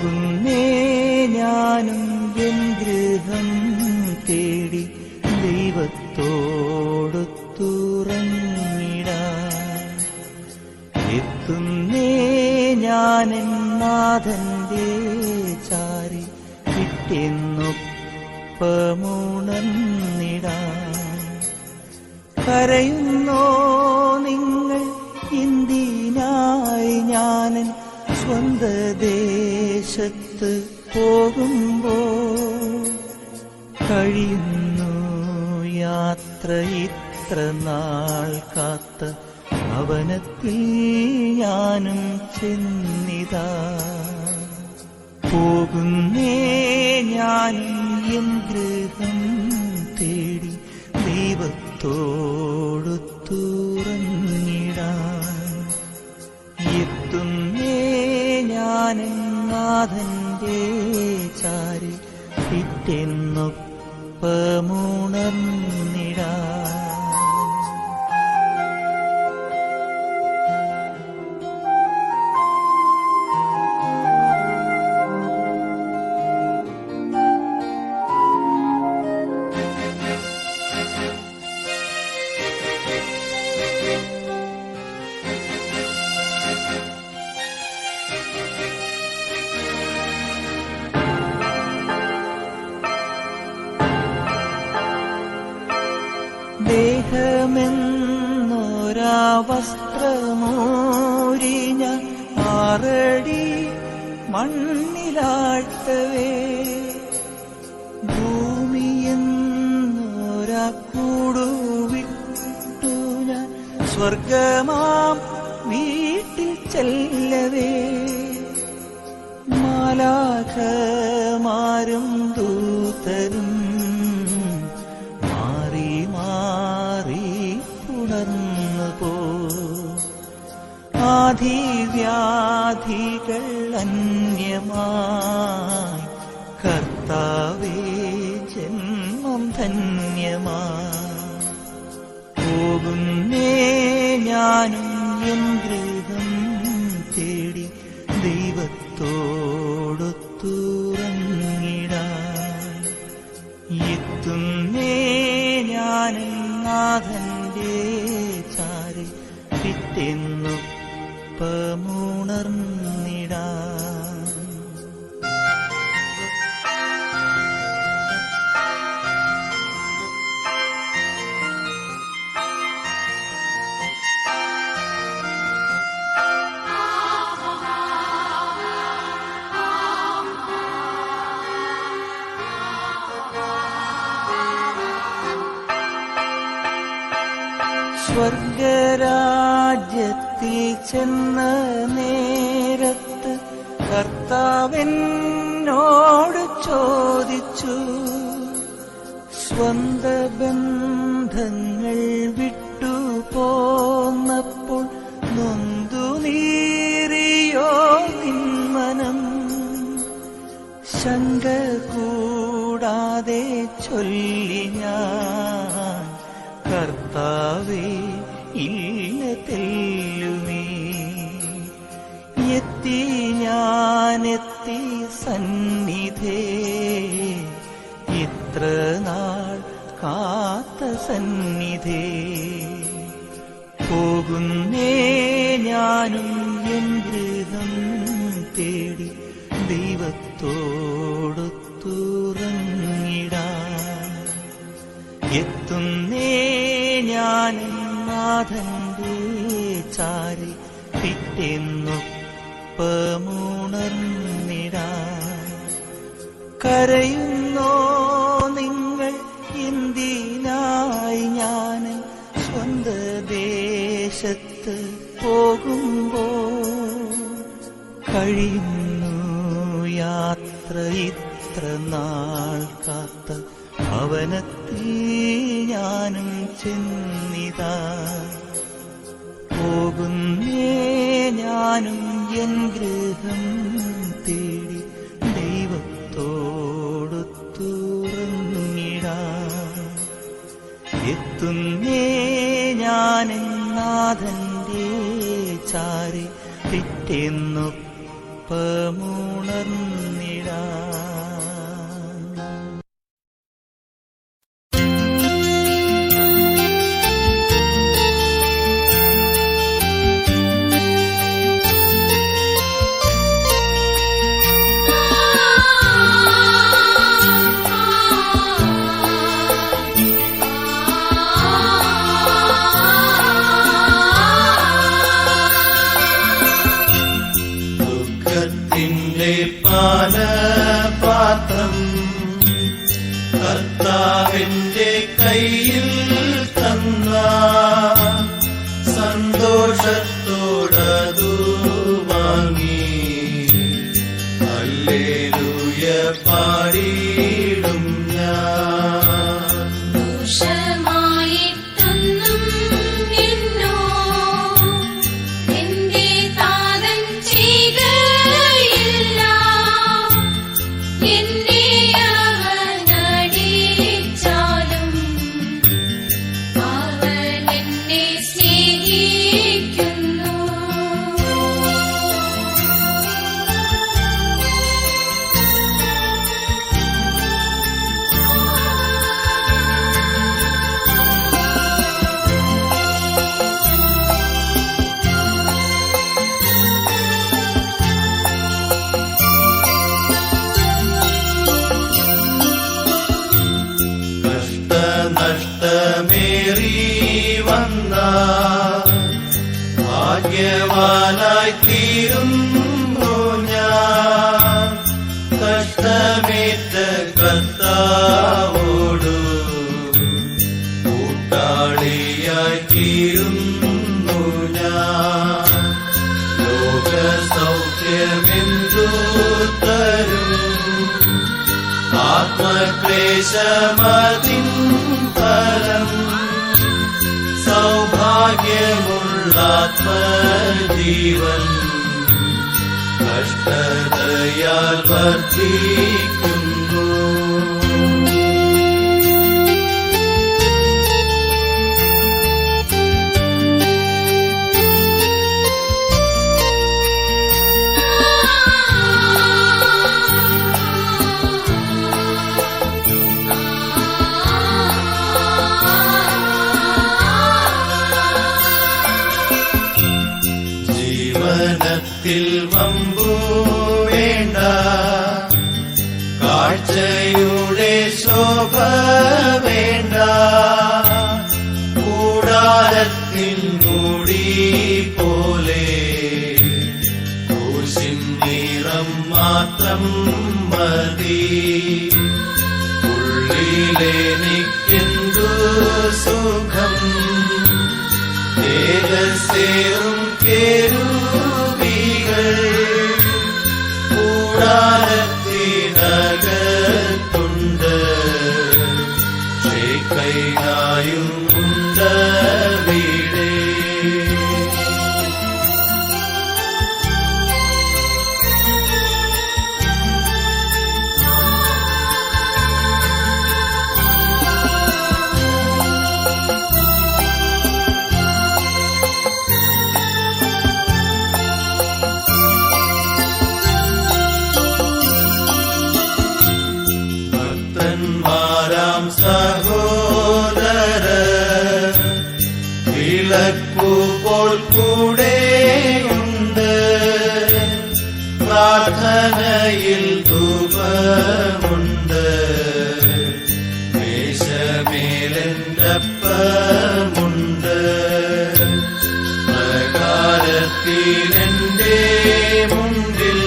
പോകുന്നേ ഞാനും എൻ ഗൃഹം തേടി ദൈവത്തോടൊത്തുറങ്ങിടാൻ. എത്തുന്നേ ഞാനെൻ നാഥന്റെ ചാരി പിറ്റെന്നൊപ്പമുണർന്നിടാൻ. കരയുന്നോ നിങ്ങൾ എന്തിനായി ഞാനൻ സ്വന്ത ദേശത്ത് പോകുമ്പോൾ? കഴിയുന്നു യാത്ര ഇത്ര നാൾ കാത്ത ഭവനത്തിൽ ഞാനും ചെന്നിതാ. പോകുന്നേ ഞാനും എൻ ഗൃഹം തേടി ദൈവത്തോടൊത്തുറങ്ങിടാൻ. എത്തുന്നേ ഞാനെൻ നാഥന്റെ ചാരി പിറ്റെന്നൊപ്പമുണർന്നിടാൻ. ദേഹമെന്നൊരാ വസ്ത്രമോരി ഞാൻ 6 അടി മണ്ണിലാഴ്ത്തവേ, ഭൂമിയെന്നൊരാ കൂടുവിട്ടു ഞാൻ സ്വർഗമാം വീട്ടിൽ ചെല്ലവേ, മാലാഖമാരും ദൂതരും ഉണർന്നുപോ. ആധിവ്യാധികൾ അന്യമായി കർത്താവേ ജന്മം ധന്യമായി. പോകുന്നേ ഞാനും എൻ ഗൃഹം തേടി ദൈവത്തോടൊത്തുറങ്ങിടാൻ. എത്തുന്നേ ഞാനും നാഥന്റെ ചാരി പിറ്റെന്നൊപ്പമുണർന്നിടാൻ. സ്വർഗരാജ്യത്തിൽ ചെന്ന നേരത്ത് കർത്താവെന്നോട് ചോദിച്ചു, സ്വന്ത ബന്ധങ്ങൾ വിട്ടു പോന്നപ്പോൾ നൊന്തു നീറിയോ നിന്മനം? ശങ്ക കൂടാതെ ചൊല്ലി ഞാൻ, കർത്താവേ ഇല്ല തെല്ലുമേ. എത്തി ഞാനെത്തി സന്നിധേ, ഇത്ര നാൾ കാത്ത സന്നിധേ. പോകുന്നേ ഞാനും എൻ ഗൃഹം തേടി ദൈവത്തോടൊത്തുറങ്ങിടാൻ. എത്തുന്നേ ഞാനും നാഥന്റെ ചാരി പിറ്റെന്നൊപ്പമുണർന്നിടാൻ. കരയുന്നോ നിങ്ങൾ എന്തിനായി ഞാൻ സ്വന്ത ദേശത്ത് പോകുമ്പോൾ? കഴിയുന്നു യാത്ര ഇത്ര നാൾ കാത്ത ഭവനത്തിൽ ഞാനും ചെന്നിതാ. പോകുന്നേ ഞാനും എൻ ഗൃഹം തേടി ദൈവത്തോടൊത്തുറങ്ങിടാൻ. എത്തുന്നേ ഞാനെൻ നാഥന്റെ ചാരി പിറ്റെന്നൊപ്പമുണർന്നു. പാനപാത്രം കർത്താവിന്റെ കയ്യിൽ തന്ന സന്തോഷത്തോടതു വാങ്ങി ഹല്ലേലൂയ പാടിയിടും ഞാൻ. ഭാഗ്യവാനായി തീരുന്നു ഞാൻ. കഷ്ടമേറ്റ കർത്താവോടു കൂട്ടാളിയായി തീരുന്നു ഞാൻ. ലോകസൗഖ്യമെന്തു തരും ആത്മക്ലേശമതിൻ ഫലം. സൗഭാഗ്യമുള്ളാത്മജീവൻ കഷ്ടതയാൽ വർദ്ധിക്കുന്നു. ജീവനത്തിൽ വമ്പു വേണ്ട, കാഴ്ചയുടെ ശോഭ വേണ്ട, കൂടാരത്തിൽ മൂടി പോലെ ക്രൂശിൻ നിറം മാത്രം മതി. ഉള്ളിലെനിക്കെന്തു സുഖം തേജസ്സേറും കേരുബീകൾ കൂടാരത്തിനകത്തുണ്ട്. ശേഖൈനായും ഉണ്ടവിടെ. സഹോദര വിളക്കുപോൽ കൂടെയുണ്ട്. പ്രാർത്ഥനയിൽ ധൂപമുണ്ട്. മേശമേലപ്പമുണ്ട്. പ്രകാരത്തിലെന്റെ മുൻപിൽ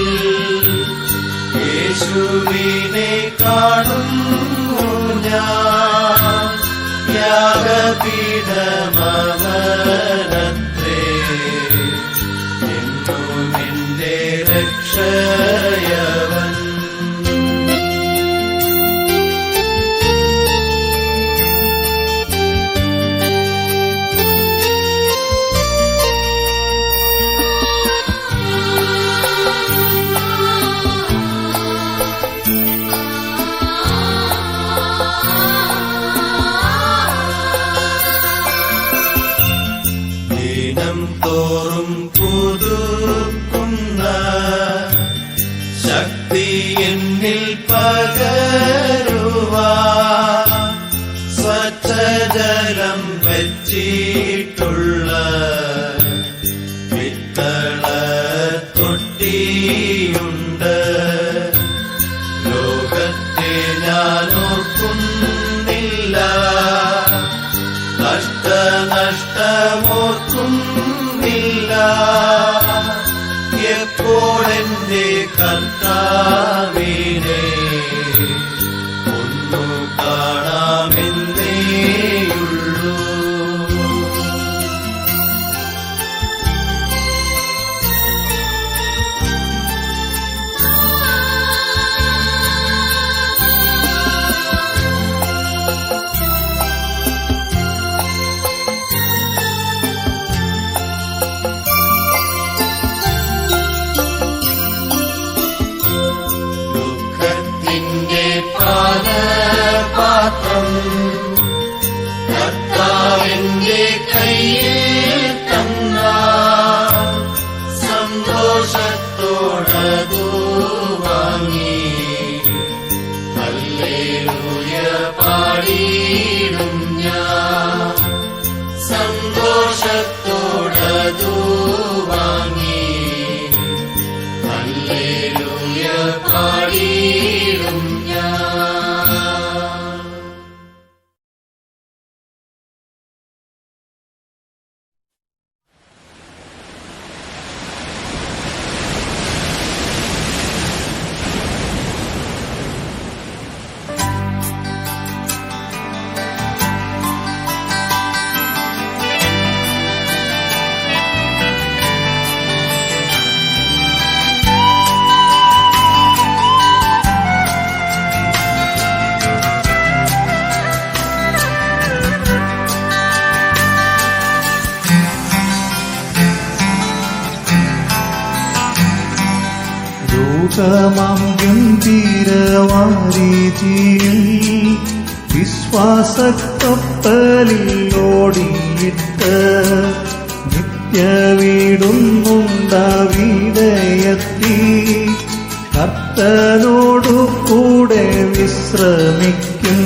യേശുവിനെ കാണുന്നു ഞാൻ. യാഗപീഠമവനത്രേ എന്നും എന്റെ രക്ഷയവൻ. തോറും പുതുക്കുന്ന എന്നിൽ പകരുവാൻ സ്വച്ഛജലം വെച്ചിട്ടുള്ള പിത്തള തൊട്ടിയുണ്ട്. ലോകത്തെ ഞാൻ ഓർക്കുന്നില്ല, നഷ്ടമോർക്കുന്നില്ല. എപ്പോഴെന്റെ കർത്താവിനെ ഒന്നു കാണാമെന്നേയുള്ളൂ. പാനപാത്രം കർത്താവിന്റെ കയ്യിൽ തന്നാൽ സന്തോഷത്തോടതു വാങ്ങി ഹല്ലേലൂയ പാടിയിടും ഞാൻ. സന്തോഷത്തോടതു വാങ്ങി ഹല്ലേലൂയ പാടിയിടും ഞാൻ. ലോകമാം ഗംഭീരവാരിധിയിൽ വിശ്വാസക്കപ്പലിൽ ഓടിയിട്ട് നിത്യവീടുന്നുണ്ടവിടയെത്തി കർത്തനോടു കൂടെ വിശ്രമിക്കും.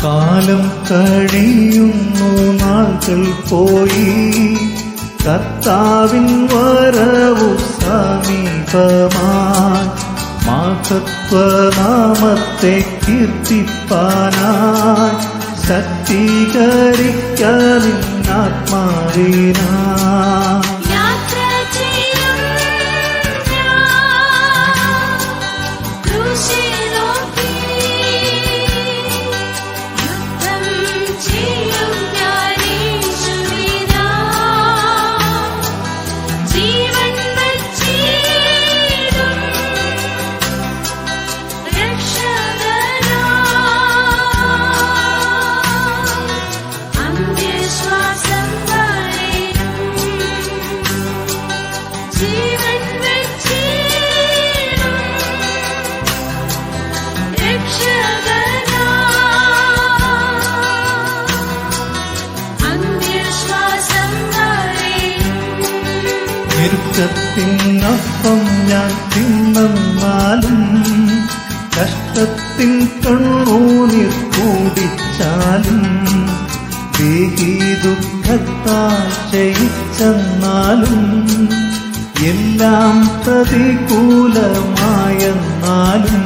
കാലം കഴിയുന്നു, നാളുകൾ പോയി, കർത്താവിൻ വരവു സമീപമായി. മഹത്വനാമത്തെ കീർത്തിപ്പാനായി ശക്തീകരിക്കാനാത്മാവിനായി ഞെരുക്കത്തിനൊപ്പം ഞാൻ തിന്നാലും കഷ്ടത്തിൽ ദുഃഖത്തിൻ കണ്ണൂനീർ കൂടിച്ചാലും ദേഹി ദുഃഖത്താൽ ക്ഷയിച്ചെന്നാലും എല്ലാം പ്രതികൂലമായെന്നാലും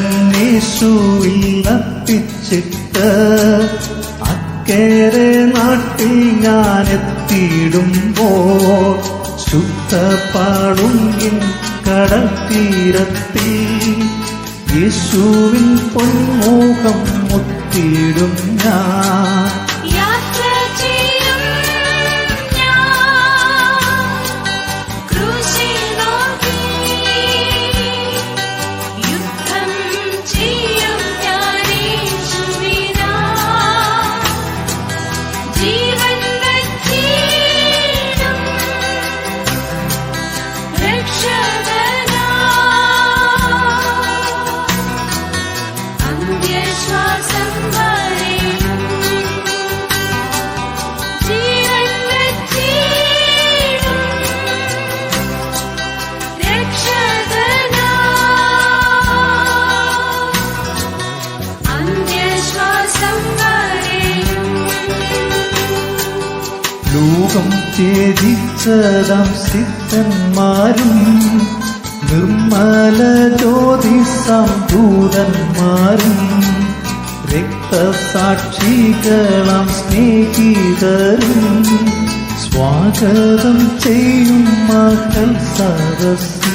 ജീവനേശുവിൽ അർപ്പിച്ചിട്ട് അക്കേറെ നാട്ടിൽ ഞാൻ എത്തിയിടുമ്പോൾ ശുദ്ധപാടുങ്ങിൻ കടൽ തീരത്തിൽ യേശുവിൻ പൊന്മുഖം മുത്തിയിടും ഞാൻ. ലോകം ത്യജിച്ചതാം സിദ്ധന്മാരും നിർമ്മല ജ്യോതിസാം ദൂതന്മാരും രക്തസാക്ഷികളാം സ്നേഹിതരും സ്വാഗതം ചെയ്യും മകൾ സദസ്സി.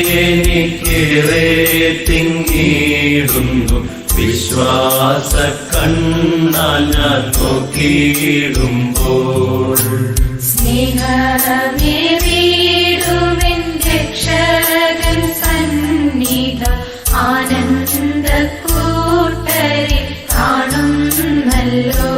ആശ്വാസമേനിക്കേറെ തിങ്ങിടുന്നു വിശ്വാസ കണ്ണാൽ ഞാൻ നോക്കിയിടുമ്പോൾ സ്നേഹമേ വീടുവിൻ രക്ഷകൻ സന്നിധം ആനന്ദ കൂട്ടരെ കാണുന്നല്ലോ.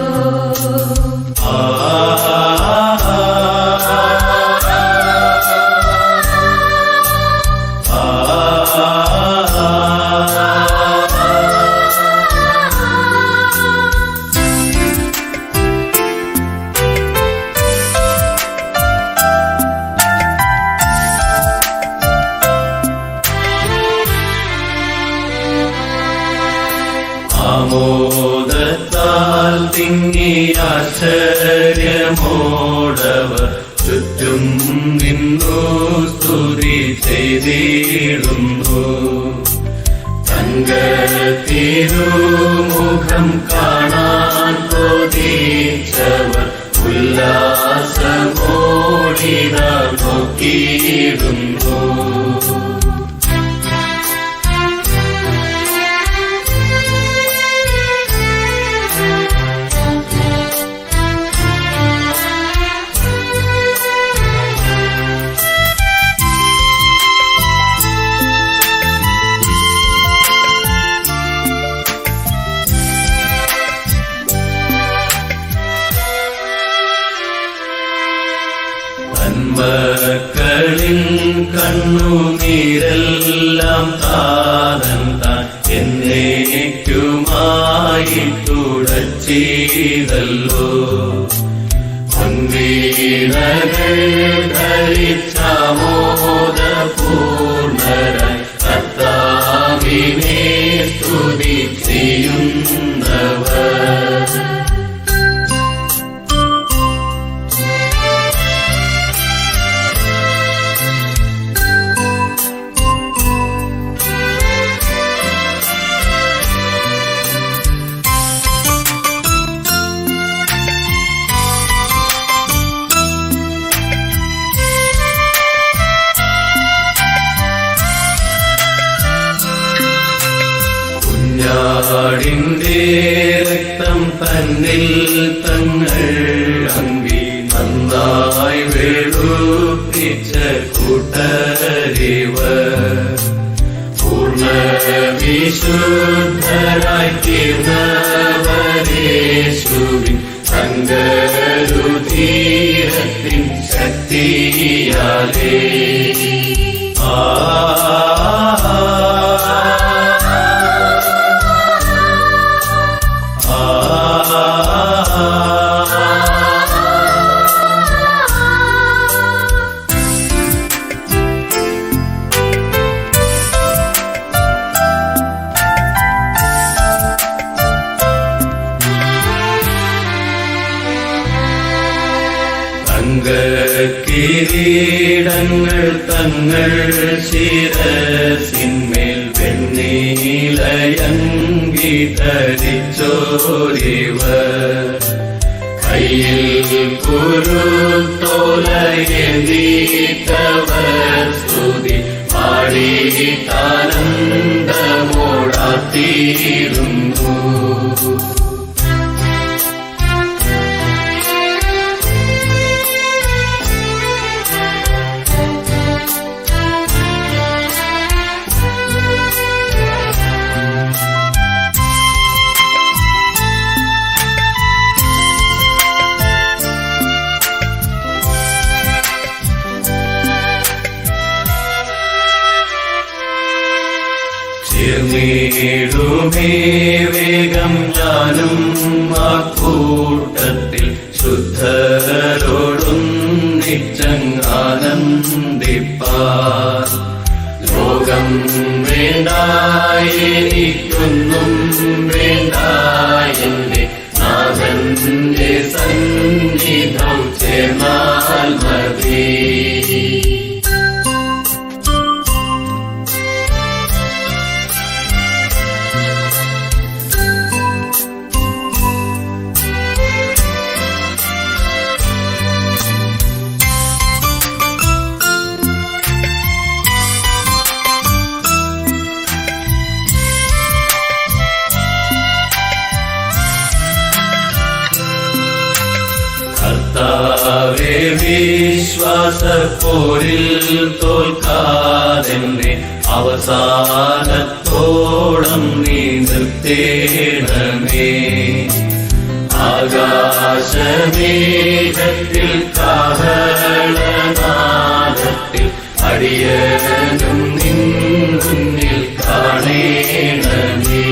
ആമോദത്താൽ തിങ്ങിയാശ്ചര്യമോടവർ ചുറ്റും നിന്നു സ്തുതി ചെയ്തിടുന്നു. തങ്കത്തിരുമുഖം കാണാൻ കൊതിച്ചവർ ഉല്ലാസമോടിന നോക്കിയിടുന്നു. മക്കളിൻ കണ്ണുനീരെല്ലാം താതൻ താൻ എന്നേക്കുമായി തുടച്ചിതല്ലോ. പൊൻവീണകൾ ധരിച്ചാമോദപൂർണരായി കർത്താവിനെ സ്തുതി ചെയ്യുന്നവർ. കുഞ്ഞാടിന്റെ രക്തം തന്നിൽ തങ്ങൾ അങ്കി നന്നായി വെളുപ്പിച്ച കൂട്ടരിവർ പൂർണ്ണ വിശുദ്ധരായി തീർന്നവരേശുവിൻ സങ്കരുധീരത്തിൻ ശക്തിയാലേ. കിരീടങ്ങൾ തങ്ങൾ ശിരസിന്മേൽ വെണ്ണീലയങ്കി ധരിച്ചോരിവർ കയ്യിൽ കുരുത്തോലയേന്തീട്ടവർ സ്തുതി പാടിയിട്ടാനന്ദമോടാത്തിയിരുന്നു. ചേർന്നിടുമേ വേഗം ഞാനും ആ കൂട്ടത്തിൽ ശുദ്ധരോടൊന്നിച്ചങ്ങാനന്ദിപ്പാൻ. ലോകം വേണ്ട എനിക്കൊന്നും വേണ്ട എന്റെ നാഥന്റെ സന്നിധം ചേർന്നാൽ മതി. കർത്താവേ വിശ്വാസപ്പോരിൽ തോൽക്കാതെന്നെ അവസാനത്തോളം കാലോളം നീ നിർത്തേണമേ. ആകാശമേഘത്തിൽ കാഹളനാദത്തിൽ അടിയനും നിൻ മുന്നിൽ കാണേണമേ.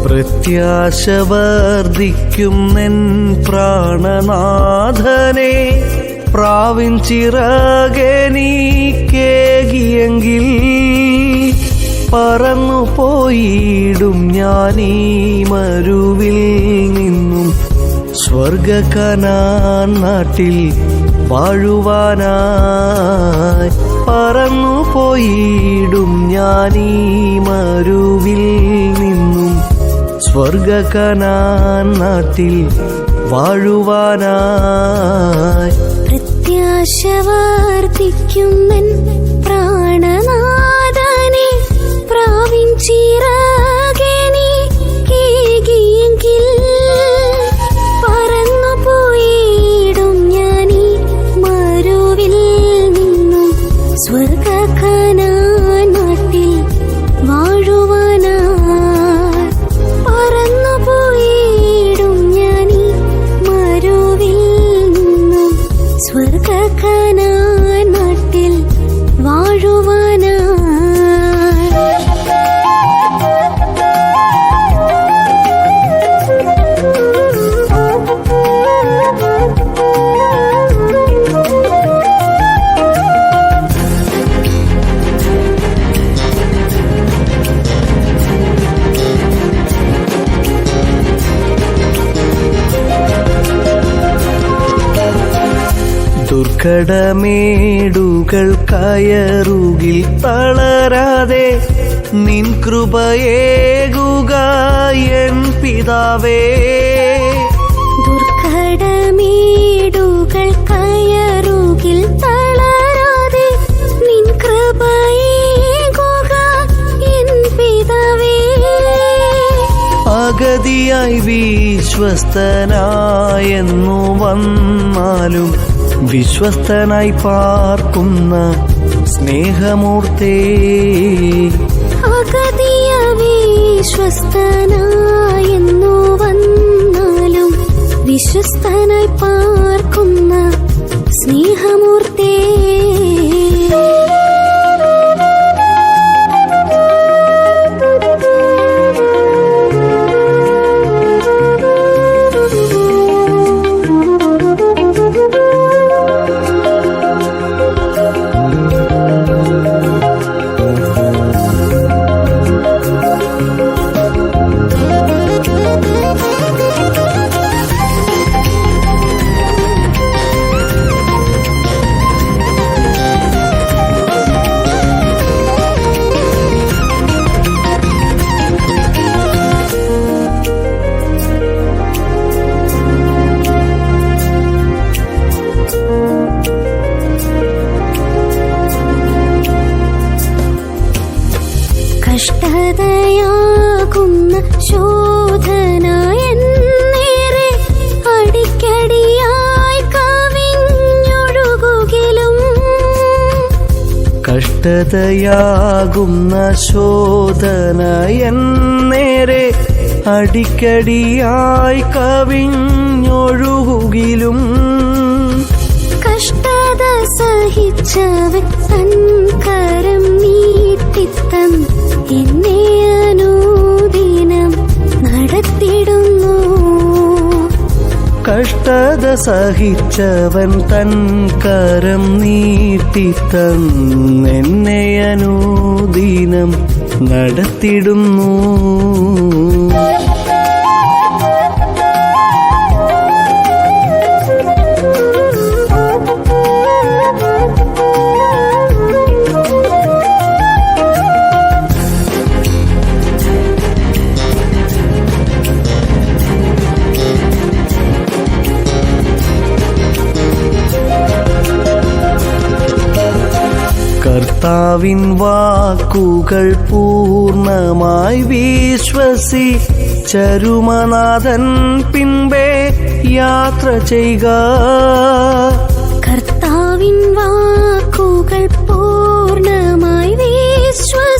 പ്രത്യാശ വർദ്ധിക്കും നിൻ പ്രാണനാഥനെ പ്രാവിൻ ചിറകെനിക്കേകിയെങ്കിൽ പറന്നു പോയിടും ഞാനീ മരുവിൽ നിന്നും സ്വർഗകനാൻ നാട്ടിൽ വാഴുവാനായി. പറന്നു പോയിടും ഞാനീ മരുവിൽ നിന്നും സ്വർഗകനാൻ നാട്ടിൽ വാഴുവാനായി. പ്രത്യാശ വർദ്ധിക്കും നിൻ പ്രാണനാഥനെ പ്രാവിൻ ചിറകെനിക്കേകിയെങ്കിൽ പറന്നു പോയിടും ഞാനീ മരുവിൽ നിന്നും സ്വർഗകനാൻ നാട്ടിൽ വാഴുവാനായി. പറന്നു പോയിടും ഞാനീ മരുവിൽ നിന്നും സ്വർഗകനാൻ നാട്ടിൽ വാഴുവാനായി. ദുർഘടമേടുകൾ കയറുകിൽ തളരാതെ നിൻ കൃപയേകുക എൻ പിതാവേ. ദുർഘടമേടുകൾ കയറുകിൽ തളരാതെ നിൻ കൃപയേകുക എൻ പിതാവേ. അഗതിയായി വിശ്വസ്തനായെന്നു വന്നാലും വിശ്വസ്തനായി പാർക്കുന്ന സ്നേഹമൂർത്തേ. അഗതിയ വിശ്വസ്തനായെന്നു വന്നാലും വിശ്വസ്തനായി പാർക്കുന്ന സ്നേഹമൂർത്തേ. കഷ്ടതയാകുന്ന ശോധന എന്നേറെ അടിക്കടിയായി കവിഞ്ഞൊഴുകുകിലും. കഷ്ടതയാകുന്ന ശോധന എന്നേരെ അടിക്കടിയായി കവിഞ്ഞൊഴുകുകിലും ദുഃഖത്തിലും കഷ്ടത സഹിച്ചവൻ തൻ കരം നീട്ടിത്തം എന്നെ അനുദിനം നടത്തിടുന്നു. കഷ്ടത സഹിച്ചവൻ തൻ കരം നീട്ടിത്തന്നെന്നെ അനുദിനം നടത്തിടുന്നു. കർത്താവിൻ വാക്കുകൾ പൂർണ്ണമായി വിശ്വസിച്ചരുമനാഥൻ പിൻപേ യാത്ര ചെയ്യുക. കർത്താവിൻ വാക്കുകൾ പൂർണ്ണമായി വിശ്വസിച്ചരുമനാഥൻ